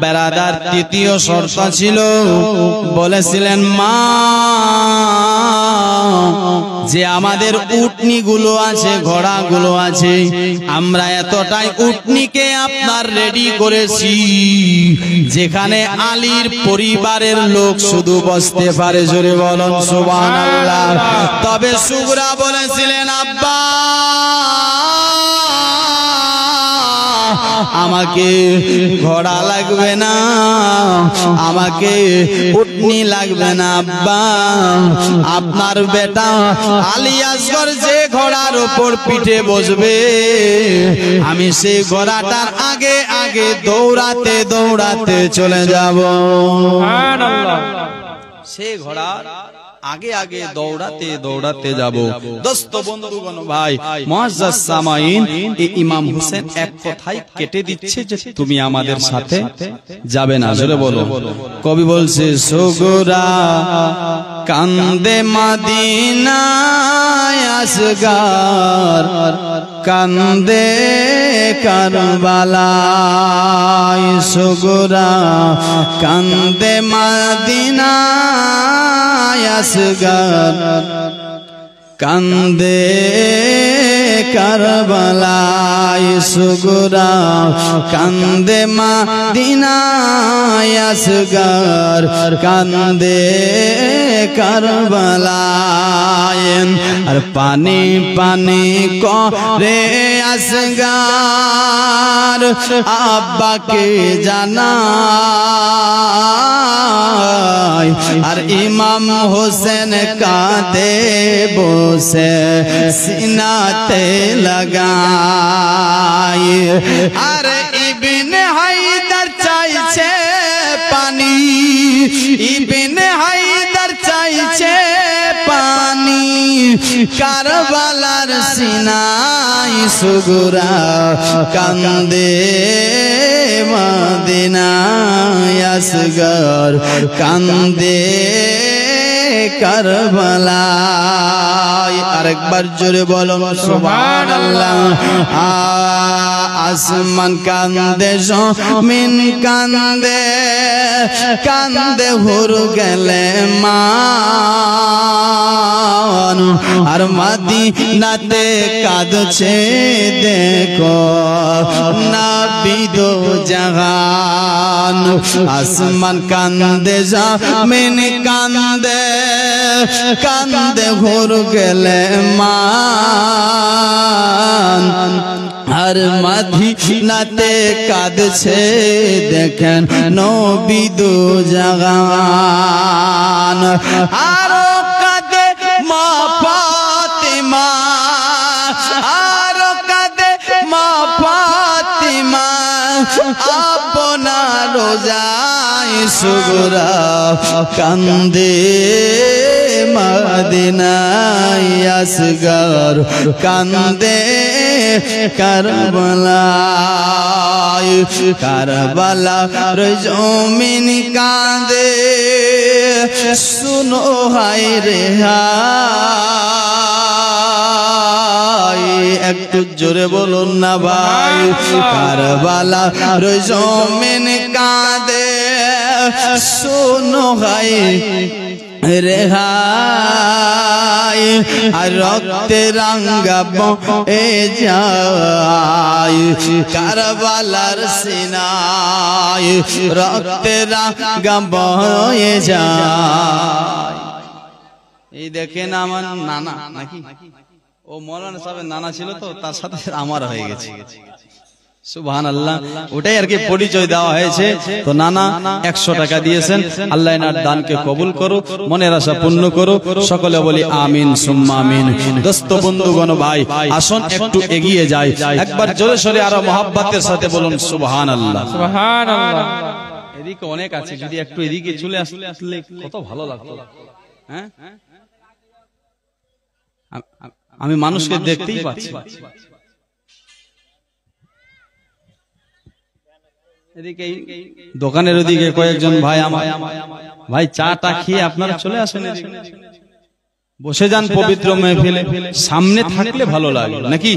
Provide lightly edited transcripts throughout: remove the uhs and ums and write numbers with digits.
বেরাদার তৃতীয় শর্ত ছিল, বলেছিলেন মা যে আমাদের উটনি গুলো আছে, ঘোড়া গুলো আছে, আমরা এতটাই উটনিকে আপনার রেডি করেছি যেখানে আলীর পরিবারের লোক শুধু বসতে পারে। জোরে বলুন সুবহানাল্লাহ। তবে সুগরা বলেছিলেন আব্বা আমাকে ঘোড়া লাগবে না, আমাকে উটনি লাগবে না আব্বা, আপনার বেটা আলী আসগর যে ঘোড়ার উপর পিঠে বসবে আমি সেই ঘোড়াটার আগে আগে দৌড়াতে দৌড়াতে চলে যাব। সুবহানাল্লাহ। সেই ঘোড়া আগে আগে দৌড়াতে দৌড়াতে যাব। দোস্ত বন্ধুগণ ভাই মুআজ্জাজ সামাইন, এই ইমাম হোসেন এক কথাই কেটে দিচ্ছে যে তুমি আমাদের সাথে যাবে না। জোরে বলো। কবি বলছে সুগরা কান্দে মদিনায় আসগার, কান্দে কারবালায়, সুগরা কান্দে মদিনায় আসগার, কান্দে কারবালায়, সুগরা কান্দে মদিনায় আসগার, কান্দে কারবালায়। আর পানি পানি করে আসগার আব্বাকে জানায়, আর ইমাম হোসেন কাঁদে বসে সিনাতে লাগায়। আর ইবনে হায়দার চাইছে পানি, ইবনে হায়দার চাইছে পানি কারবালার সিনায়, সুগরা কান্দে মদিনায় আসগর, কান্দে কারবালায়। আরেকবার জোরে বলো সুবহানাল্লাহ। আসমান কান্দে, জমিন কান্দে, কান্দে হুর গেলে মান, আর মদিনাতে কাঁদছে দেখো নবী দো জাহান। আসমান কান্দে, জমিন কান্দে, কান্দে হুর গেলে মান, আর মদিনাতে কাঁদছে দেখেন নবী দো জাহান। আরো কাঁদে মা ফাতিমা, আরো কাঁদে মা ফাতিমা আপনার রোজায়, সুগরা কান্দে মদিনায় আসগর, কান্দে কারবালায়, কারবালার জমিন কান্দে, শুনো হায় রে হায়। একটু জোরে বলুন না ভাই। কারবালার জমিন কাঁদে, শুনো হায় রেহাই, আর রক্তে রাঙ্গা বয়ে যায় কারবালার সিনায়, রক্তে রাঙ্গা বয়ে যায়। এই দেখেন আমার নানা নাকি, ও মৌলানা সাহেবের নানা ছিল তো, তার সাথে আমার হয়ে গেছে। সুবহানাল্লাহ। ওটাই আর কি পরিচয় দেওয়া হয়েছে। তো নানা 100 টাকা দিয়েছেন, আল্লাহ এনার দানকে কবুল করুক, মনের আশা পূর্ণ করুক। সকলে বলি আমিন সুম্মা আমিন। দোস্ত বন্ধুগণ ভাই আসুন একটু এগিয়ে যাই, একবার জোরে সোরে আরো মহব্বতের সাথে বলুন সুবহানাল্লাহ। সুবহানাল্লাহ। এদিকে অনেক আছে, যদি একটু এদিকে চলে আসলে কত ভালো লাগতো। হ্যাঁ, আমি মানুষকে দেখতেই পাচ্ছি। এদিকে দোকানের ওদিকে কয়েকজন ভাই আমার ভাই চা টা খেয়ে আপনারা চলে আসেন। বসে যান পবিত্র মেহফিলে, সামনে থাকলে ভালো লাগে নাকি?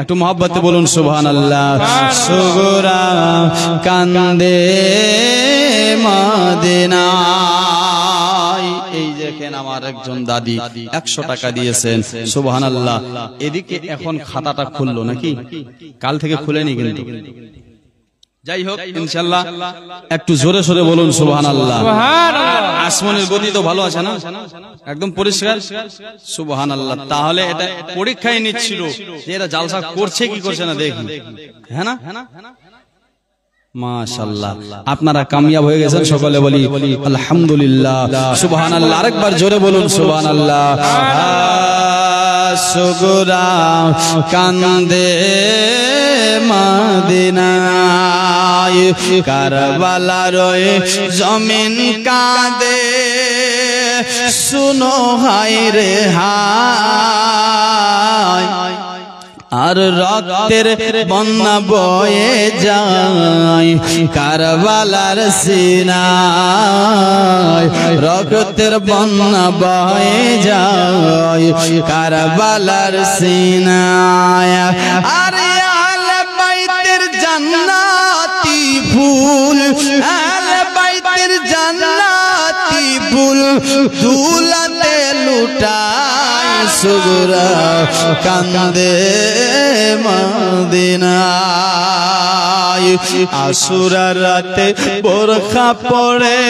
একটু মহব্বতে বলুন সুবহানাল্লাহ। সুগরা কান্দে মদিনা, এই দেখেন আমার একজন দাদি 100 টাকা দিয়েছেন, সুবহানাল্লাহ। এদিকে এখন খাতাটা খুললো নাকি? কাল থেকে খুলেনি কিন্তু। যাই হোক ইনশাআল্লাহ একটু জোরে সোরে বলুন সুবহানাল্লাহ। আসমানের গতি তো ভালো আছে না, একদম পরিষ্কার, সুবহানাল্লাহ। তাহলে এটা পরীক্ষায় নিচ্ছিল যে এরা জালসা করছে কি করছে না, দেখি, হ্যাঁ না? মাশাআল্লাহ, আপনারা কামিয়াব হয়ে গেছেন, সকলে বলি আলহামদুলিল্লাহ, সুবহানাল্লাহ। আরেকবার জোরে বলুন সুবহানাল্লাহ। সুগরা কান্দে মদিনায়, কারবালার জমিন কাঁদে, শুনো হায় রে হায়, আর রক্তের বন্যা বয়ে যায় কারবালার সিনায়, রক্তের বন্যা বয়ে যায় কারবালার সিনায়। আর আহলে বাইতের জান্নাতি ফুল, আহলে বাইতের জান্নাতি ফুল দুলাতে লুটায়, সুগরা কান্দে মদিনায়। আশুরার রাতে বোরখা পরে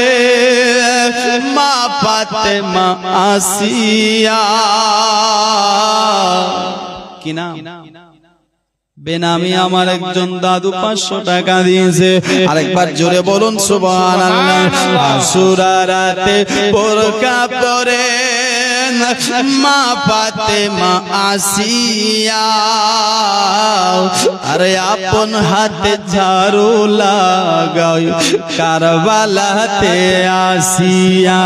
মা ফাতেমা আসিয়া, কি নাম? বেনামি আমার একজন দাদু 500 টাকা দিয়েছে। আরেকবার জোরে বলুন সুবহানাল্লাহ। আশুরার রাতে বোরখা পরে মা ফাতেমা আসিয়া, আরে আপন হাতে ঝাড়ু লাগাই কারবালাতে আসিয়া,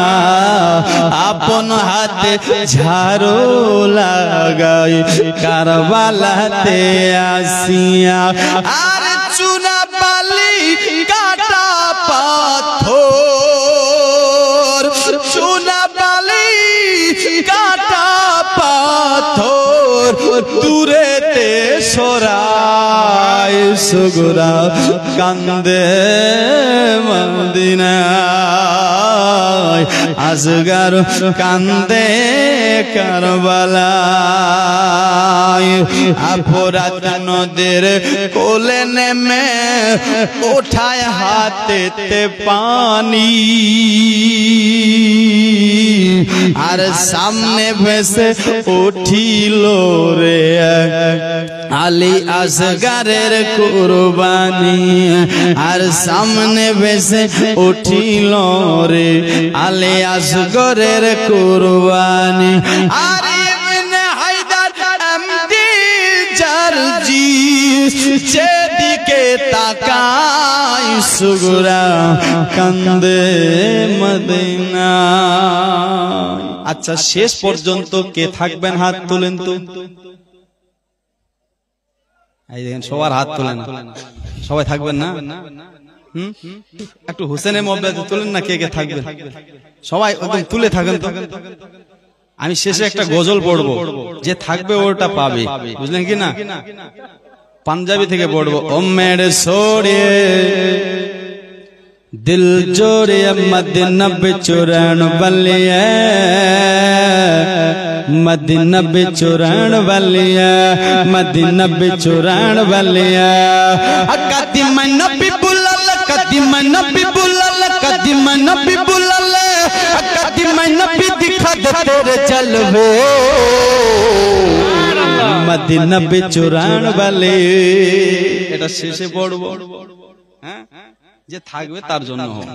আপন হাতে ঝাড়ু লাগাই কারবালাতে আসিয়া। আর চুনা বালি কাটা পাথর, চুনা বালি কাটা পাথর দূরেতে সরাই, সুগরা কান্দে মদিনায়, আসগার কান্দে কারবালায়। আফরাত নদীর কোলে নেমে ওঠায় হাতেতে পানি, আর সামনে ভেসে উঠিল রে আলী আসগারের কুরবানি, আর সামনে ভেসে উঠিল রে আলী আসগরের কুরবানি। আর ইবনে হায়দার এমডি জারজি যেদিকে তাকায়, সুগরা কান্দে মদিনা। আচ্ছা, শেষ পর্যন্ত কে থাকবেন? হাত তোলেন তো। এই দেখেন সবার হাত তোলেন, সবাই থাকবেন না? একটু হোসেনের মহব্বতে তোলেন না, কে কে থাকবেন? সবাই একদম তুলে থাকেন তো। আমি শেষে একটা গজল পড়বো, যে থাকবে ওটা পাবে, বুঝলেন কি না? পাঞ্জাবি থেকে পড়বো। ও মেরে সোরে दिल जोड़े मदीना बिचुरण वालिया, मदीना बिचुरण वालिया, मदीना बिचुरण वालिया। कदी मैं नबी बुलाल, कदी मैं नबी बुलाल, कदी मैं नबी बुलाल, कदी मैं नबी दिखा दे तेरे जलवे, मदीना बिचुरण वाले। এটা শেষে পড়বো, হ্যাঁ, যে থাকবে তার জন্য হোক।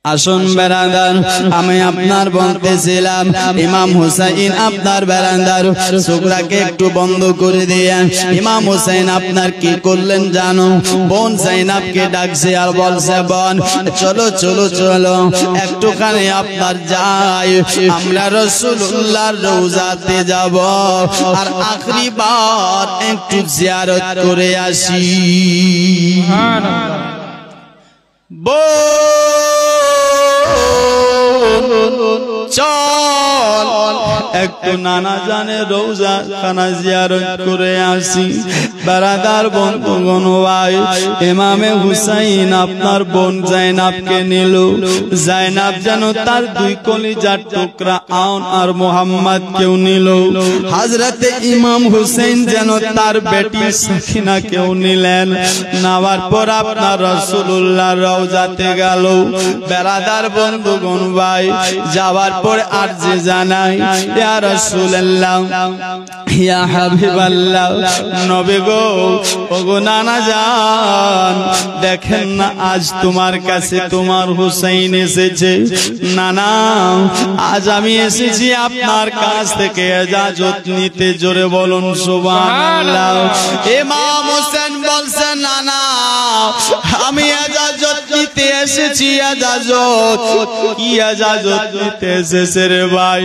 আসুন বেরাদার, আমি আপনার বলতেছিলাম ইমাম হুসাইন আপনার বেরাদার সুগরাকে একটু বন্ধ করে দিয়েন। ইমাম হুসাইন আপনার কি করলেন জানো? বোন জাইনাবকে ডাকছে আর বলছে, বোন চলো চলো চলো একটুখানি আপনার যাই, আমরা রাসূলুল্লাহর রওজাতে যাব আর আখরি বার একটু জিয়ারত করে আসি। চল একটু নানা জানে রওজা খানা জিয়ারত করে আসি। বারাদার বন্ধুগণ ভাই, ইমামে হুসাইন আপনার বোন জাইনাবকে নিল। জাইনাব যেন তার দুই কলিজার টুকরা আউন আর মোহাম্মদ কেউ নিল। হযরতে ইমাম হুসাইন যেন তার বেটি সাকিনা কেউ নিলেন। নেওয়ার পর আপনার রাসূলুল্লাহ রওজাতে গেল। বেরাদার বন্ধুগণ ভাই, যাওয়ার পর আরজি জানাই, ইয়া রাসূলুল্লাহ, ইয়া হাবিবাল্লাহ, নবী গো, ওগো নানা জান, দেখেন না আজ তোমার কাছে তোমার হুসাইন এসেছে। নানা, আজ আমি এসেছি আপনার কাছ থেকে ইজাজত নিতে। জোরে বলুন সুবহানাল্লাহ। ইমাম হোসেন বলছেন, নানা আমি ইজাজত নিতে এসেছি। ইজাজত কি? ইজাজত নিতে এসেছে রে ভাই।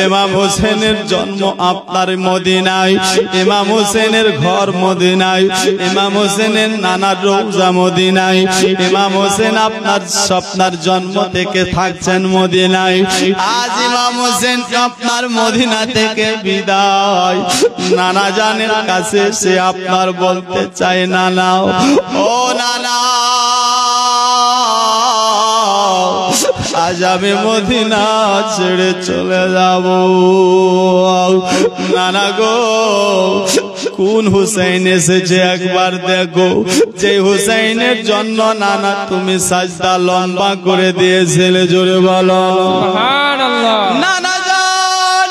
ইমাম হোসেনের জন্ম আপনার মদিনায়, ইমাম হোসেনের ঘর মদিনায়, ইমাম হোসেনের নানা রওজা মদিনায়, ইমাম হোসেন আপনার স্বপ্নার জন্ম থেকে থাকছেন মদিনায়। আজ ইমাম হোসেন আপনার মদিনা থেকে বিদায়, নানা জানের কাছে সে আপনার বলতে চায়, নানা ও নানা, আজ আমি মদিনা ছেড়ে চলে যাব। নানা গো, কোন হুসাইন এসেছে একবার দেখো, যে হুসাইনের জন্য নানা তুমি সাজদা লম্বা করে দিয়েছিলে। জোরে বলো সুবহানাল্লাহ। নানা জান,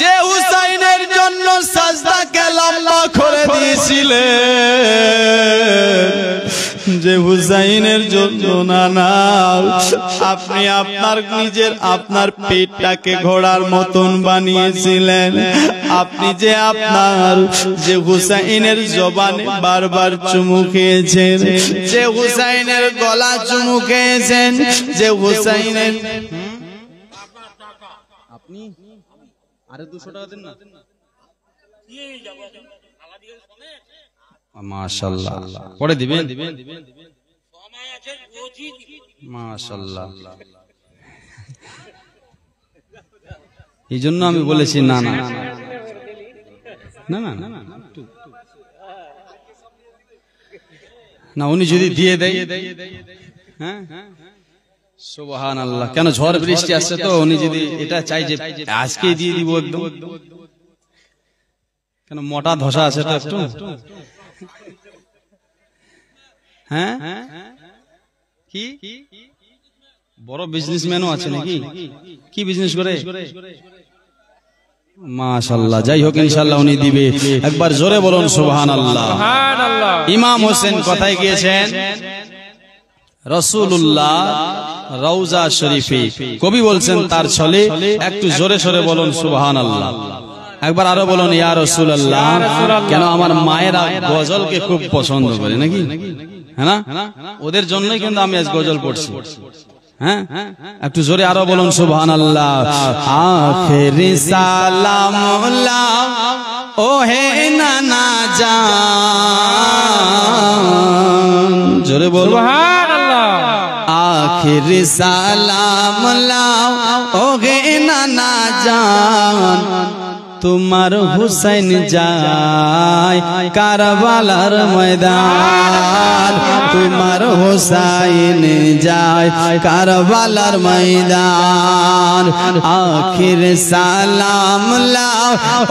যে হুসাইনের জন্য সাজদাকে লম্বা করে দিয়েছিলে, যে হুসাইনের জন্য নানা আপনি আপনার নিজের আপনার পেটটাকে ঘোড়ার মতন বানিয়েছিলেন, আপনি যে আপনার যে হুসাইনের জবানে বারবার চুমু খেয়েছেন, যে হুসাইনের গলা চুমু খেয়েছেন, যে হুসাইনের আপনি আরে 200 টাকা দেন না। মাশাআল্লাহ, পড়ে দিবেন মাশাআল্লাহ। এই জন্য আমি বলেছি না না না না না, উনি যদি দিয়ে দেয়, হ্যাঁ সুবহানাল্লাহ। কেন ঝড় বৃষ্টি আসছে তো, উনি যদি এটা চাই যে আজকে দিয়ে দিব একদম, কেন মোটা ধসা আছে তো একটু, হ্যাঁ কি বড় বিজনেসম্যানও আছে নাকি? কি বিজনেস করে? মাশাআল্লাহ। যাই হোক, ইনশাআল্লাহ উনি দিবে। একবার জোরে বলুন সুবহানাল্লাহ। ইমাম হোসেন কোথায় গিয়েছেন? রাসূলুল্লাহ রওজা শরীফে। কবি বলছেন তার ছলে, একটু জোরে সরে বলুন সুবহানাল্লাহ। একবার আরো বলুন ইয়া রাসূলুল্লাহ। কেন আমার মায়েরা গজলকে খুব পছন্দ করে নাকি, হ্যাঁ না? ওদের জন্যই কিন্তু আমি আজ গজল পড়ছি। হ্যাঁ, একটু জোরে আরো বলুন সুবহানাল্লাহ। আখিরি সালাম ও হে নানা জান, জোরে বলুন সুবহানাল্লাহ। আখিরি সালাম ও হে নানা জান, তোমার হুসাইন যায় কারবালার ময়দান, তোমার হুসাইন যায় কারবালার ময়দান। আখির সালাম লাও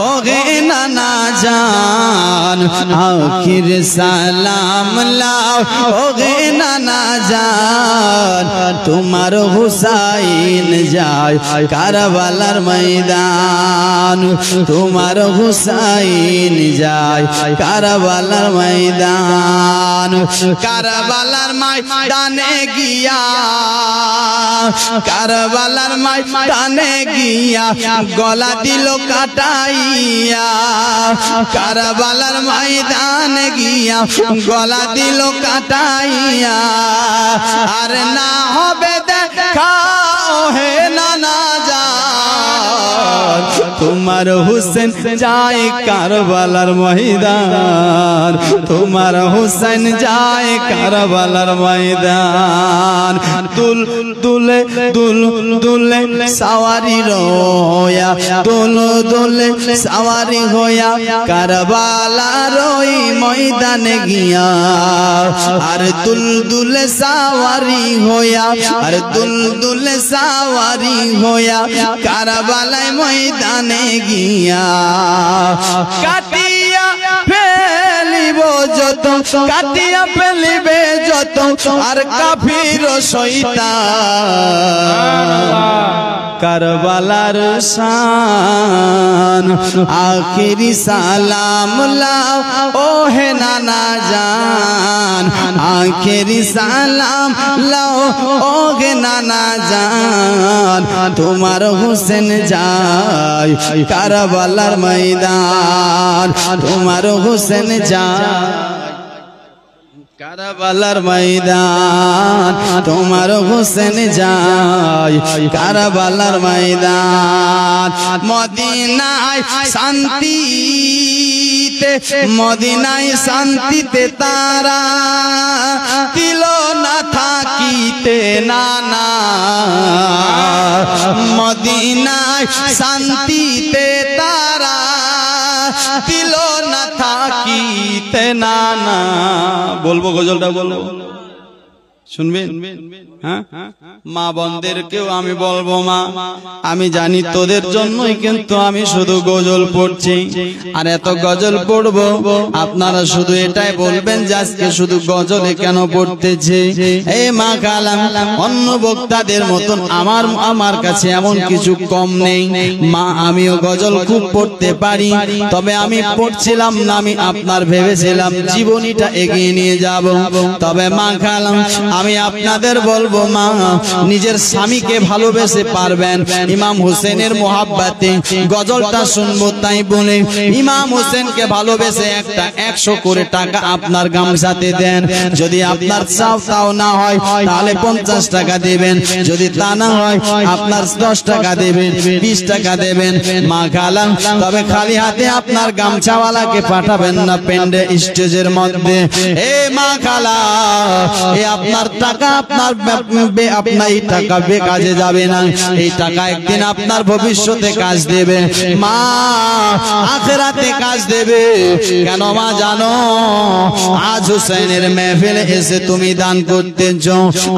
ও গে নানা জান, আখির সালাম লাও ও গে নানা জান, তোমার হুসাইন যায় কারবালার ময়দান, তোমার হুসাইন যায় কারবালার ময়দান। কারবালার ময়দানে গিয়া, কারবালার ময়দানে গিয়া গলা দিল কাটাইয়া, কারবালার ময়দানে গিয়া গলা দিল কাটাইয়া। আর না হবে দেখা হে নানা জান, তোমার হুসেন যায় কারবালার ময়দান, তোমার হুসেন যায় কারবালার ময়দান। দুল দুলে দুল দুলে সাওয়ারি রোয়া দুল দুলে সাওয়ারি হোয়া কারবালার ওই ময়দানে গিয়া আর দুল দুলে সাওয়ারি হোয়া আর দুল দুলে সাওয়ারি হোয়া কারবালায় ময়দানে গিয়া কাটিয়া ফেলিব যত কাটিয়া ফেলিবে যত আর কাফির শয়তান কারবালার শান আখিরি সালাম লাও ও হে নানা জান আখিরি সালাম লাও ও হে নানা জান তোমার হোসেন যায় কারবালার ময়দান তোমার হোসেন যায় কারবালার ময়দান তোমার হোসেন যায় কারবালার ময়দান মদিনায় শান্তিতে মদিনায় শান্তিতে তারা দিল না থাকিতে নানা মদিনায় শান্তিতে তারা দিল না থাকিতে নানা বলবো গজলটা বলবো শুনবেন হ্যাঁ মা বোনদেরকেও আমি বলবো মা আমি জানি তোদের জন্যই কিন্তু আমি শুধু গজল পড়ছি আর এত গজল পড়বো আপনারা শুধু এটাই বলবেন যে আজকে শুধু গজলে কেন পড়তেছে এই মা কালাম অন্য বক্তাদের মতন আমার কাছে এমন কিছু কম নেই মা আমিও গজল খুব পড়তে পারি তবে আমি পড়ছিলাম না আমি আপনার ভেবেছিলাম জীবনীটা এগিয়ে নিয়ে যাব তবে মা কালাম আমি আপনাদের বলবো মা নিজের স্বামীকে ভালোবেসে পারবেন ইমাম হোসেনের মোহাব্বতে গজলটা শুনবো তাই বলে ইমাম হোসেনকে ভালোবেসে একটা 100 করে টাকা আপনার গামছাতে দেন যদি আপনার চাও না হয় তাহলে 50 টাকা দেবেন যদি তা না হয় আপনার 10 টাকা দেবেন 20 টাকা দেবেন মা খালাম তবে খালি হাতে আপনার গামছাওয়ালাকে পাঠাবেন না পেন্ডে স্টেজের মধ্যে এ মা খালা এ আপনার টাকা আপনার এই টাকা বেকাজে যাবে না এই টাকা একদিন আপনার ভবিষ্যতে কাজ দেবে মা আখিরাতে কাজ দেবে কেন মা জানো আজ হুসাইনের মেহফিলে এসে তুমি দান করতেছো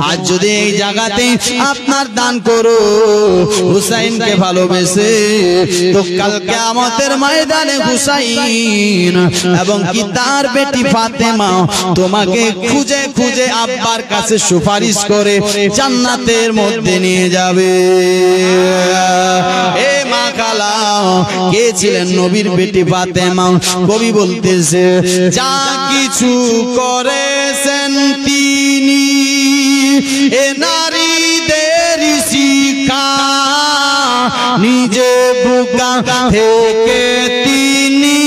আজ যদি এই জায়গাতে আপনার দান করো হুসাইনকে ভালোবেসে তো কাল কিয়ামতের ময়দানে হুসাইন এবং কি তার বেটি ফাতেমা তোমাকে খুঁজে খুঁজে আব্বার কাছে সুপারিশ করে জান্নাতের মধ্যে নিয়ে যাবে এ মা খালা কে ছিলেন নবীর বেটি ফাতেমা কবি বলতেছে যা কিছু করেছেন তিনি এ নারীদের শিক্ষা নিজে বুকা থেকে তিনি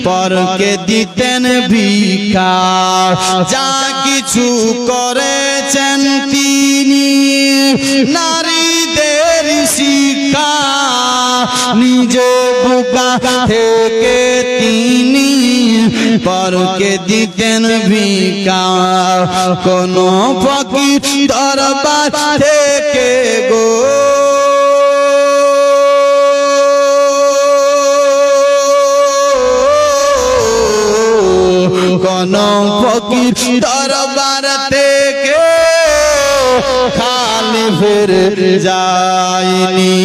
পরকে দিতেন ভিক্ষা যা কিছু করেছেন তিনি নারীদের শিক্ষা নিজে বুকা থেকে তিনি পরকে দিতেন ভিক্ষা কোন ফকির দরবার থেকে গো কোন ফকির দরবার থেকে খালি ফিরে যায়নি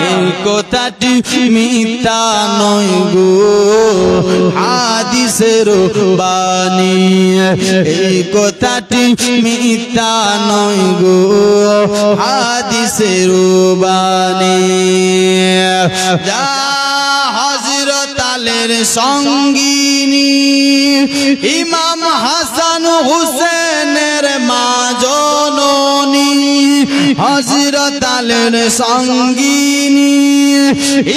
এই কথাটি মিথ্যা নয় গো হাদিসের বাণী এই কথাটি মিথ্যা নয় গো হাদিসের বাণী হযরত আলীর সঙ্গিনী ইমাম হাসান হুসেনের মা জননী হযরত আলীর সঙ্গিনী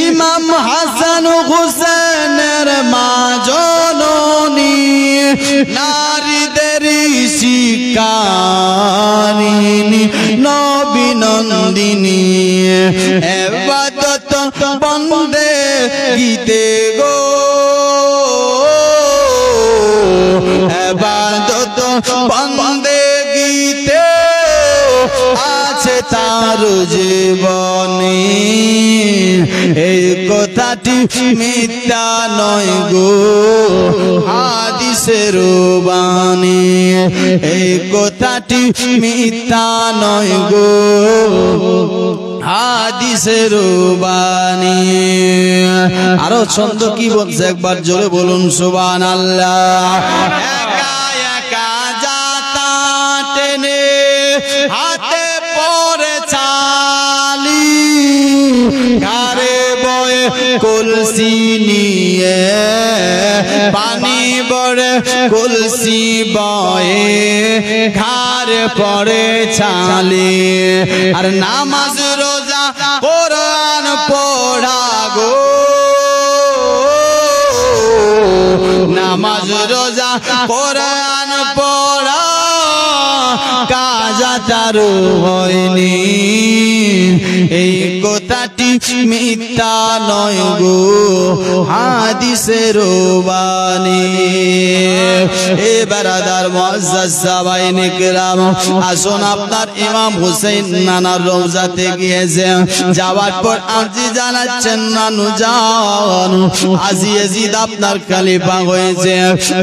ইমাম হাসান হুসেনের মা জননী নারীদের শিক্ষারিণী নবী নন্দিনী ইবাদত বন্দে গীতে গো ইবাদত বন্দেগীতে আছে তার জীবনী এই কথাটি মিথ্যা নয় গো হাদিসের বাণী এই কথাটি মিথ্যা নয় গো হাদিসের বাণী আরো ছন্দ কি বলছে একবার জোরে বলুন সুবহানাল্লাহ একা একা যাতা টেনে হাতে পড়ে চালি ঘরে বয়ে কলসি নিয়ে পানি বড়ে কলসি বয়ে ঘরে পড়ে চালি আর নামাজ রোজা কোরআন পড়া গো নামাজ রোজা কোরআন পড়া কাজা তারু হয়নি এই কথাটি মিথ্যা নয় গো হাদিসের বাণী এ বেরাদার মুআজ্জাজ সাহাবায়ে কেরাম আসুন আপনার ইমাম হুসাইন নানার রওজাতে গিয়েছে যাওয়ার পর আরজি জানাচ্ছেন নানু জান আজ ইয়াজিদ আপনার খলিফা হয়েছে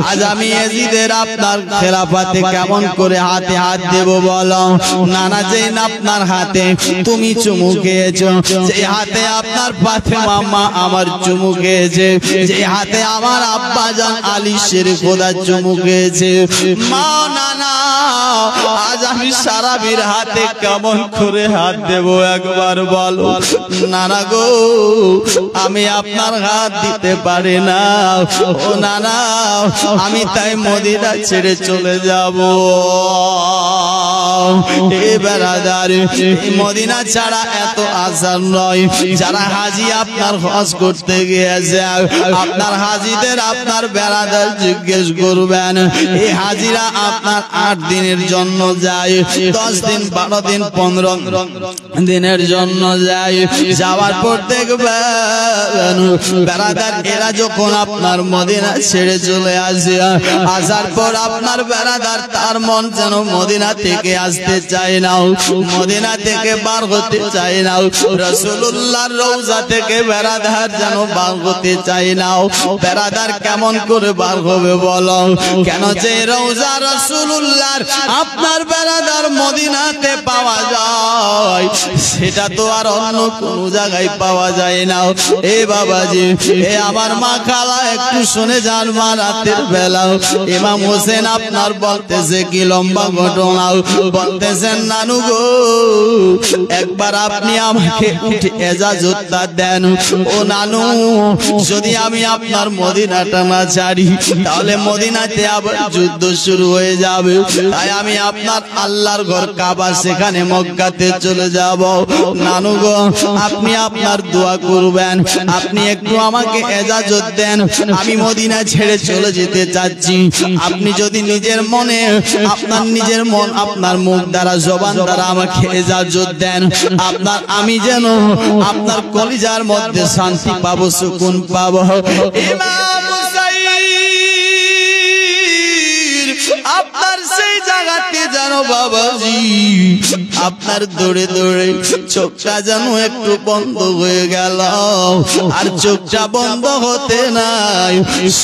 আজ আমি ইয়াজিদের আপনার খেলাফতে কেমন করে হাতে হাত দেব বলো নানা যেন আপনার হাতে তুমি চুমু খেয়েছো যে হাতে আপনার ফাতেমা মা আমার চুমু খেয়েছে যে হাতে আমার আব্বা জান আলী শের খোদা চুমু খেয়েছে মা নানা আজ আমি সারাবীর হাতে কেমন করে হাত দেব একবার বলো নানা গো আমি আপনার হাত দিতে পারি না ও নানা আমি তাই মদিনা ছেড়ে চলে যাব এ বেরাদার মদিনা ছাড়া এত আসান নয় যারা হাজি আপনার হজ করতে গিয়েছে আপনার হাজিদের আপনার বেরাদার জিজ্ঞেস করবেন এই হাজিরা আপনার 8 দিনের জন্য যায় 10 দিন 12 দিন 15 দিনের জন্য যায় যাওয়ার পর দেখবেন বেরাদার এরা যখন আপনার মদিনা ছেড়ে চলে আসে আসার পর আপনার বেরাদার তার মন যেন মদিনা থেকে আসতে চায় না মদিনা থেকে বার হতে চায় না রাসূলুল্লাহর রওজা থেকে বেরাদার যেন বার হতে চায় না বেরাদার কেমন করে বার হবে বলো কেন যে রওজা রাসূলুল্লাহর আপনার বেরাদার মদিনাতে পাওয়া যায় সেটা তো আর অন্য কোন জায়গায় পাওয়া যায় না এ বাবাজি এ আমার মা খালা একটু শুনে যান মা রাতের বেলা ইমাম হোসেন আপনার বলতেছে কি লম্বা ঘটনা বলতেছেন নানু গো একবার আপনি আমাকে উঠে ইজাজতটা দেন ও নানু যদি আমি আপনার মদিনাটা না ছাড়ি তাহলে মদিনাতে আবার যুদ্ধ শুরু হয়ে যাবে তাই আমি আপনার আল্লাহর ঘর কাবা সেখানে মক্কাতে চলে যাব নানু গো আপনি আপনার দোয়া করবেন আপনি একটু আমাকে ইজাজত দেন আমি মদিনা ছেড়ে চলে যেতে চাচ্ছি আপনি যদি নিজের মনে আপনার নিজের মন আপনার মুখ দ্বারা জবান দ্বারা আমাকে ইজাজত দেন আপনার আমি যেন আপনার কলিজার মধ্যে শান্তি পাবো সুকুন পাবো ইমাম হুসাইন আপনার সেই জায়গাতে জানো বাবাজি আপনার দৌড়ে দৌড়ে চোখটা যেন একটু বন্ধ হয়ে গেল আর চোখটা বন্ধ হতে নাই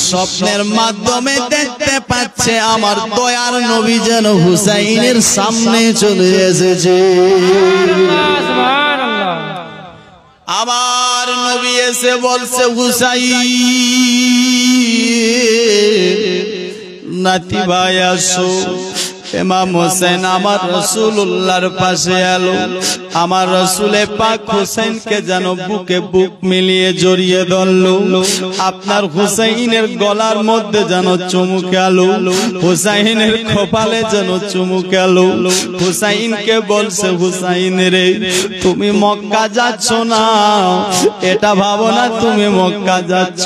স্বপ্নের মাধ্যমে দেখতে পাচ্ছে আমার দয়ার নবী যেন হুসাইনের সামনে চলে এসেছে আমার নবী এসে বলছে হুসাইন নাতি ভাই আসো ইমাম হোসেন আমার রাসূলুল্লাহর পাশে এলো আমার রাসূলে পাক হোসেনকে যেন বুকে বুক মিলিয়ে জড়িয়ে ধরলো আপনার হুসাইনের গলার মধ্যে যেন চুমু খেলো হুসাইনের কপালে যেন চুমু খেলো হুসাইনকে বলছে হুসাইন রে তুমি মক্কা যাচ্ছ না এটা ভাবো না তুমি মক্কা যাচ্ছ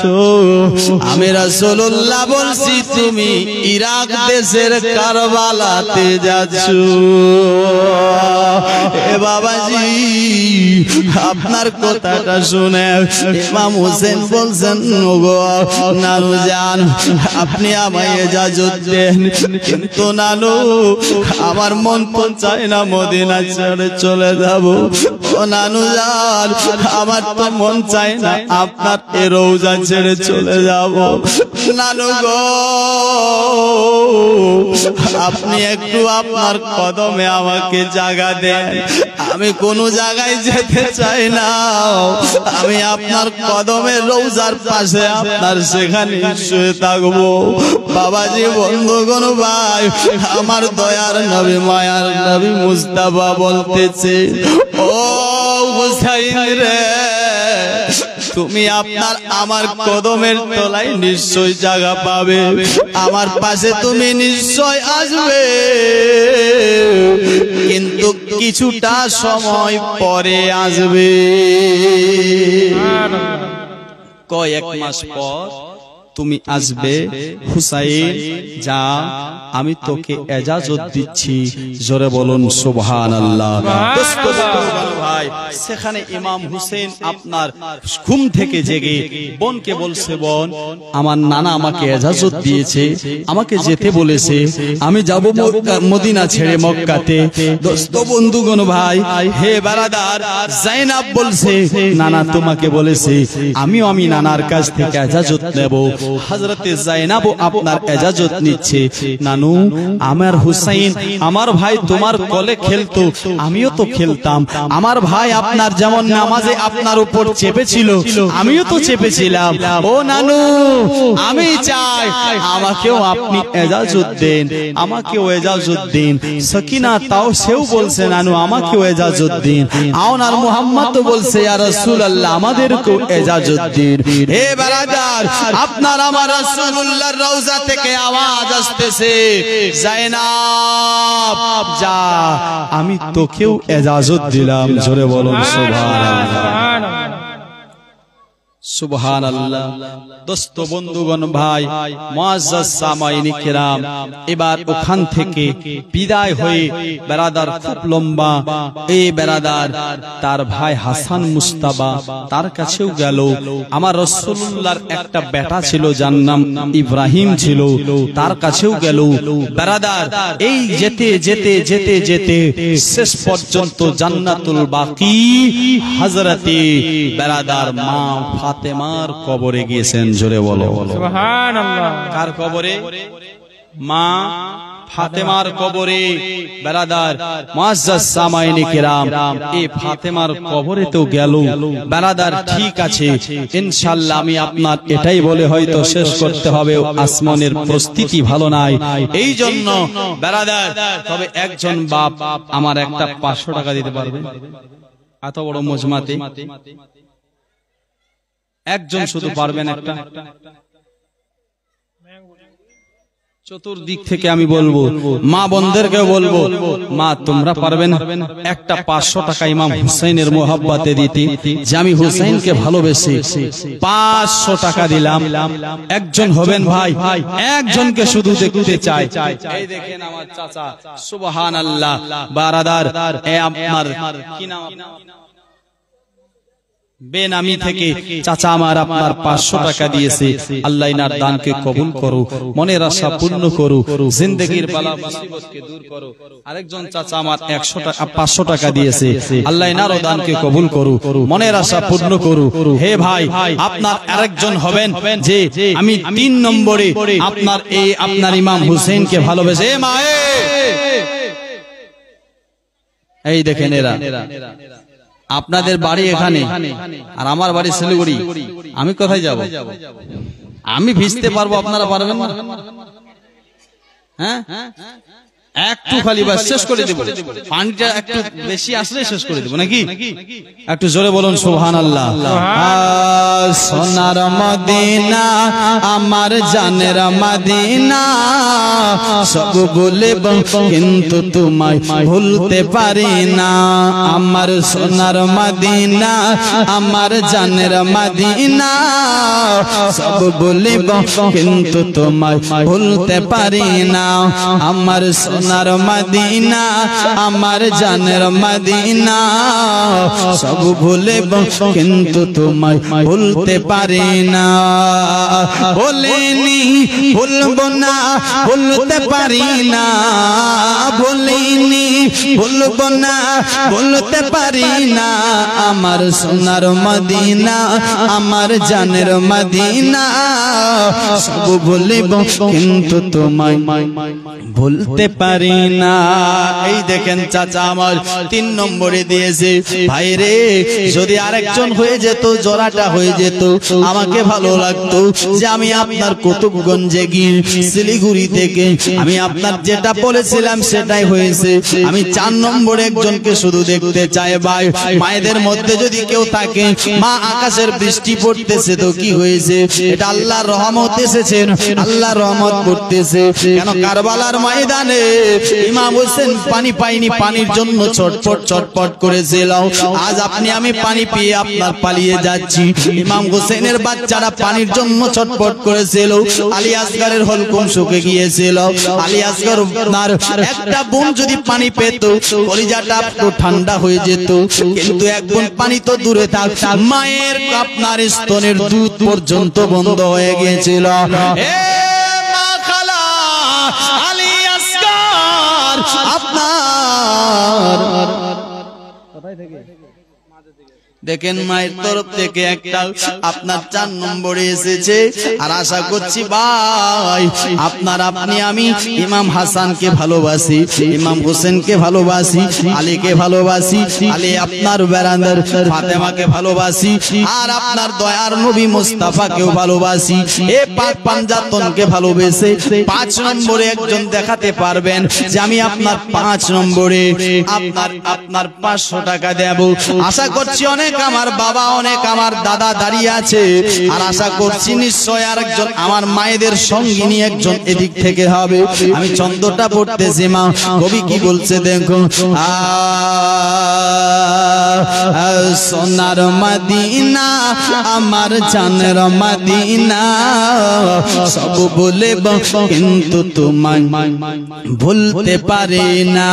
আমি রাসূলুল্লাহ বলছি তুমি ইরাক দেশের কারবালা পালাতে যাচ্ছ। এ বাবাজি আপনার কথাটা শুনে ইমাম হোসেন বলছেন ওগো নানু জান আপনি আমায় ইজাজত দেন, কিন্তু নানু আমার মন তো চায় না মদিনা ছেড়ে চলে যাব। ও নানু জান আমার তো মন চায় না আপনার এ রওজা ছেড়ে চলে যাব। নানু গো আপনি একটু আপনার কদমে আমাকে জায়গা দেন, আমি কোনো জায়গায় যেতে চাই না, আমি আপনার কদমের রওজার পাশে আপনার সেখানে শুয়ে থাকবো। বাবাজি বন্ধুগণ ভাই আমার দয়ার নবী মায়ার নবী মুস্তাফা বলতেছে ও হুসাইন রে তুমি আপনার আমার কদমের তলায় নিশ্চয় জায়গা পাবে, আমার পাশে তুমি নিশ্চয় আসবে, কিন্তু কিছুটা সময় পরে আসবে। কয়েক মাস পর তুমি আসবে। হুসাইন যা আমি তোকে এজাজত দিচ্ছি, জোরে বলুন সুবহানাল্লাহ। ভাই সেখানে ইমাম হুসেন আপনার ঘুম থেকে জেগে বোনকে বলছে বোন আমার নানা আমাকে এজাজত দিয়েছে, আমাকে যেতে বলেছে, আমি যাব মদিনা ছেড়ে মক্কাতে। দোস্ত বন্ধুগণ ভাই হে বারাদার জাইনাব বলছে নানা তোমাকে বলেছে, আমিও আমি নানার কাছ থেকে এজাজত নেব। হযরতে জাইনাব আপনার এজাজত নিচ্ছে। নানু আমার হুসাইন আমার ভাই তোমার কোলে খেলতো, আমিও তো খেলতাম, আমার ভাই আপনার যেমন নামাজে আপনার উপর চেপেছিল আমিও তো চেপেছিলাম। ও নানু আমি চাই আমাকেও আপনি এজাজত দেন, আমাকেও এজাজত দিন। সকিনা তাও সেও বলছে নানু আমাকেও এজাজত দিন। আর মুহাম্মদ তো বলছে ইয়া রাসূলুল্লাহ আমাদেরকেও এজাজত দিন। হে বারাদার আপনার আমার রাসূলুল্লাহর রওজা থেকে আওয়াজ আসতেছে জাইনাব যা আমি তোকেও এজাজত দিলাম, জোরে বলুন সুবহানাল্লাহ সুবহানাল্লাহ। দোস্ত বন্ধুগণ ভাই মুআজ্জাজ সামাইনি কিরাম এবার ওখান থেকে বিদায় হয়ে বেরাদার খুব লম্বা এই বেরাদার তার ভাই হাসান মুস্তাফা তার কাছেও গেল। আমার রাসূলুল্লাহর একটা বেটা ছিল যার নাম ইব্রাহিম ছিল, তার কাছেও গেল। বেরাদার এই যেতে যেতে যেতে যেতে শেষ পর্যন্ত জান্নাতুল বাকি হযরতে বেরাদার মা ফাতেমার কবরে গিয়েছেন, জোরে বলো সুবহানাল্লাহ। কার কবরে? মা ফাতেমার কবরে। বেরাদার মুআজ্জাজ সামাইনি কিরাম এই ফাতেমার কবরে তো গেল। বেরাদার ঠিক আছে ইনশাআল্লাহ আমি আপনার এটাই বলে হয়তো শেষ করতে হবে, আসমানের পরিস্থিতি ভালো নাই, এই জন্য বেরাদার তবে একজন বাপ আমার একটা 500 টাকা দিতে পারবে? এত বড় মজমাতে একজন শুধু পারবেন একটা? চতুর্দিক থেকে আমি বলবো মা বোনদেরকে বলবো মা তোমরা পারবেন একটা 500 টাকা ইমাম হুসাইনের মোহাব্বতে দিতে, যে আমি হুসাইনকে ভালোবেসে 500 টাকা দিলাম। একজন হবেন ভাই, একজনকে শুধু দেখতে চাই। এই দেখেন আমার চাচা সুবহানাল্লাহ বারাদার এ আপনার কি নাম? বেনামি থেকে চাচা আমার আপনার 500 টাকা দিয়েছে। আল্লাহ ইনার দানকে কবুল করো, মনের আশা পূর্ণ করো, জিন্দেগীর বালা মুসিবতকে দূর করো। আরেকজন চাচা আমার 500 টাকা দিয়েছে। আল্লাহ ইনারও দানকে কবুল করো, মনের আশা পূর্ণ করো। হে ভাই আপনার আরেকজন হবেন যে আমি 3 নম্বরে আপনার এই আপনার ইমাম হুসেনকে ভালোবেসে। মা এই দেখেন এরা আপনাদের বাড়ি এখানে আর আমার বাড়ি শিলিগুড়ি, আমি কোথায় যাব? আমি ভিজতে পারবো, আপনারা পারবেন না? হ্যাঁ একটু খালি বাস শেষ করে দেব, পানিটা একটু বেশি আসলে শেষ করে দেব নাকি? একটু জোরে বলুন সুবহানাল্লাহ। সোনার মদিনা আমার জানের মদিনা, সব ভুলব কিন্তু তোমায় ভুলতে পারি না। আমার সোনার মদিনা আমার জানের মদিনা, সব ভুলব কিন্তু তোমায় ভুলতে পারি না। আমার সোনার মদিনা আমার জানের মদিনা সব ভুলব কিন্তু তোমায় ভুলতে পারি না বলিনি ভুলব না ভুলতে পারি না বলিনি ভুলব না ভুলতে পারি না আমার সোনার মদিনা আমার জানের মদিনা সব ভুলব কিন্তু তোমায় ভুলতে পারি না এই দেখেন চাচা আমার 3 নম্বরে দিয়েছে ভাই রে যদি আরেকজন হয়ে যেত জোড়াটা হয়ে যেত আমাকে ভালো লাগতো যে আমি আপনার কুতুবগঞ্জে গিয়ে শিলিগুড়ি থেকে আমি আপনার যেটা বলেছিলাম সেটাই হয়েছে আমি 4 নম্বরে একজনকে শুধু দেখতে চাই ভাই মায়েদের মধ্যে যদি কেউ থাকে মা আকাশের বৃষ্টি পড়তেছে তো কি হয়েছে এটা আল্লাহর রহমত এসেছে আল্লাহর রহমত পড়তেছে কেন কারবালার ময়দানে ইমাম হোসেন পানি পাইনি পানির জন্য ছটফট করেছিল আজ আপনি আমি পানি পেয়ে আপনার পালিয়ে যাচ্ছি ইমাম হোসেনের বাচ্চারা পানির জন্য ছটফট করেছিল আলী আসগরের হলকুম শুকে গিয়েছিল আলী আসগর আপনার একটা বোন যদি পানি পেত কলিজাটা একটু ঠান্ডা হয়ে যেত কিন্তু এক বোন পানি তো দূরে থাক মায়ের আপনার স্তনের দুধ পর্যন্ত বন্ধ হয়ে গিয়েছিল দেখেন মায়ের তরফ থেকে একটা আপনার 4 নম্বরে এসেছে আর আশা করছি ভাই আপনার আপনি আমি ইমাম হাসানকে ভালোবাসি ইমাম হোসেনকে ভালোবাসি আলীকে ভালোবাসি আলী আপনার বেরান্দার ফাতেমাকে ভালোবাসি আর আপনার দয়ার নবী মুস্তাফাকেও ভালোবাসি এ পাক পাঞ্জাতনকে ভালোবেসে 5 নম্বরে একজন দেখাতে পারবেন যে আমি আপনার 5 নম্বরে আপনার 500 টাকা দেব আশা করছি অনেক আমার বাবা অনেক আমার দাদা দাঁড়িয়ে আছে আর আশা করছি নিশ্চয় আরেকজন আমার মায়েদের সঙ্গিনী একজন এদিক থেকে হবে আমি ছন্দটা পড়তেছি মা কবি কি বলছে দেখো সোনার মদিনা আমার জানের মদিনা সব বলব কিন্তু তোমায় ভুলতে পারি না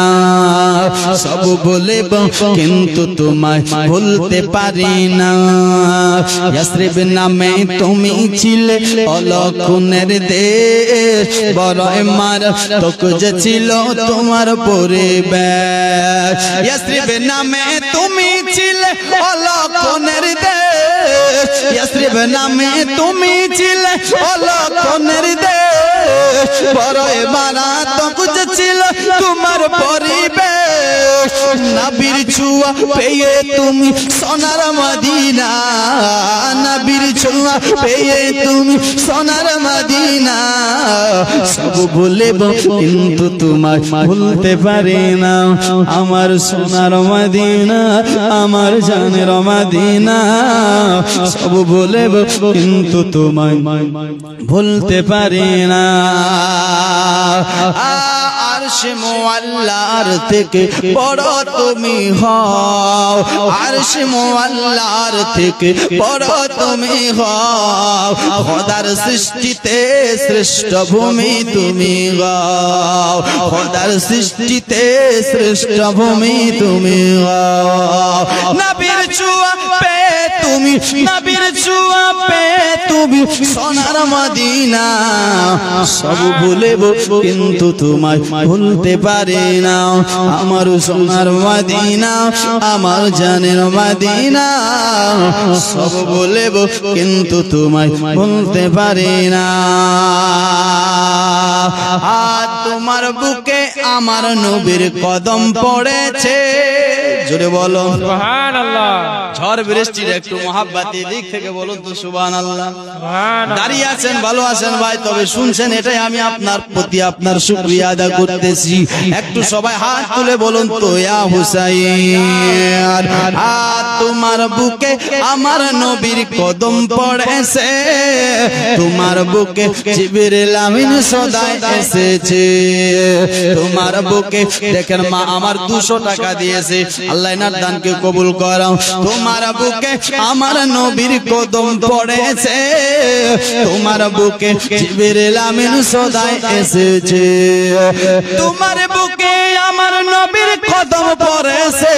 সব বলব কিন্তু তোমায় ভুলতে পারি না ইয়াসরিব নামে তুমি ছিলে অলক্ষণের দেশ বড় মার তকজে ছিল তোমার পরিবেশ ইয়াসরিব নামে তুমি ছিলে অলক্ষণের দেশ ইয়াসরিব নামে তুমি ছিলে অলক্ষণের দেশ বড় মারা তকজে ছিল তোমার পরিবেশ নবীর ছোঁয়া পেয়ে তুমি সোনার মদিনা নবীর ছোঁয়া পেয়ে তুমি সোনার মদিনা সব ভুলব কিন্তু তোমায় ভুলতে পারি না আমার সোনার মদিনা আমার জানের মদিনা সব ভুলব কিন্তু তোমায় ভুলতে পারি না আরশে মুআল্লার থেকে বড় তুমি হও আরশে মুআল্লার থেকে বড় তুমি হও খোদার সৃষ্টিতে শ্রেষ্ঠ ভূমি তুমি হও খোদার সৃষ্টিতে শ্রেষ্ঠ ভূমি তুমি হও নবীর ছোঁয়া পে তুমি নবীর ছোঁয়া পে তুমি সোনার মদিনা সব ভুলব কিন্তু তোমায় ভুলতে পারি না আমার সোনার মদিনা আমার জানের মদিনা সব বলব কিন্তু তোমায় ভুলতে পারি না আর তোমার বুকে আমার নবীর কদম পড়েছে জোরে বলো সুবহানাল্লাহ ঝড় বৃষ্টির একটু মহাব্বতি দিক থেকে বলুন তো সুবহানাল্লাহ সুবহানাল্লাহ দাঁড়িয়ে আছেন ভালো আছেন ভাই তবে শুনছেন এটাই আমি আপনার প্রতি আপনার শুকরিয়া আদা করতেছি একটু সবাই হাত তুলে বলুন তো ইয়া হুসাইন আর তোমার বুকে আমার নবীর কদম পড়েছে তোমার বুকে জিবরিল আমিন সদাই এসেছে তোমার বুকে দেখেন মা আমার 200 টাকা দিয়েছে আল্লাহ এনার দানকে কবুল করো। তোমার বুকে আমার নবীর কদম পড়েছে, তোমার বুকে জিবরিল আমিন সদাই এসেছে। তোমার বুকে আমার নবীর কদম পড়েছে,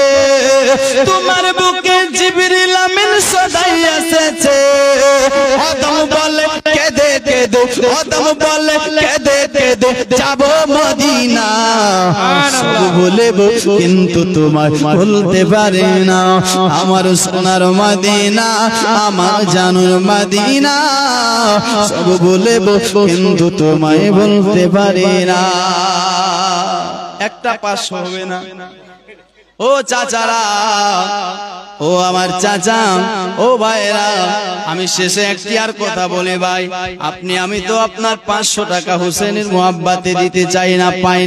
তোমার বুকে জিবরিল আমিন সদাই এসেছে। কদম বলে কেঁদে কেঁদে, কদম বলে কেঁদে কেঁদে যাব মদিনা। সব বলবো কিন্তু তোমায় বলতে পারি না। আমার সোনার মদিনা, আমার জানুর মদিনা, সব বলবো কিন্তু তোমায় বলতে পারি না। একটা পাশ হবে না। ও চাচারা, ও আমার চাচা, ও ভাইরা, আমি শেষে একটি আর কথা বলে ভাই, আপনি আমি তো আপনার 500 টাকা হোসেনের মোহাব্বতে দিতে চাই না, পাই না।